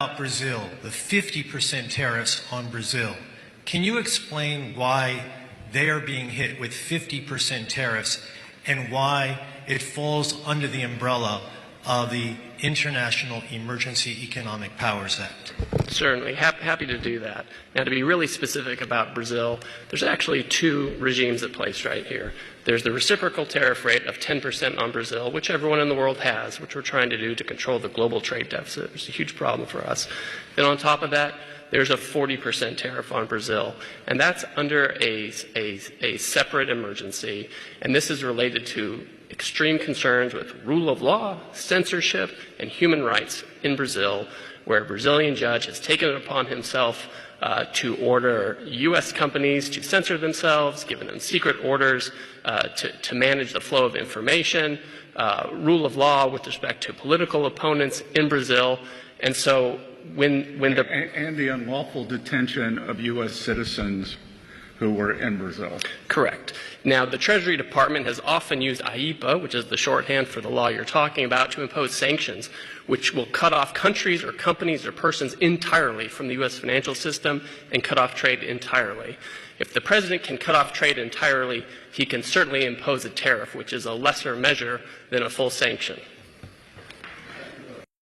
About Brazil, the 50% tariffs on Brazil. Can you explain why they are being hit with 50% tariffs and why it falls under the umbrella of the International Emergency Economic Powers Act? Certainly. Happy to do that. Now, to be really specific about Brazil, there's actually two regimes at place right here. There's the reciprocal tariff rate of 10% on Brazil, which everyone in the world has, which we're trying to do to control the global trade deficit. It's a huge problem for us. Then on top of that, there's a 40% tariff on Brazil, and that's under a separate emergency, and this is related to extreme concerns with rule of law, censorship, and human rights in Brazil, where a Brazilian judge has taken it upon himself to order U.S. companies to censor themselves, given them secret orders to manage the flow of information, rule of law with respect to political opponents in Brazil. And so when the unlawful detention of U.S. citizens who were in Brazil. Correct. Now, the Treasury Department has often used IEPA, which is the shorthand for the law you're talking about, to impose sanctions, which will cut off countries or companies or persons entirely from the U.S. financial system and cut off trade entirely. If the president can cut off trade entirely, he can certainly impose a tariff, which is a lesser measure than a full sanction.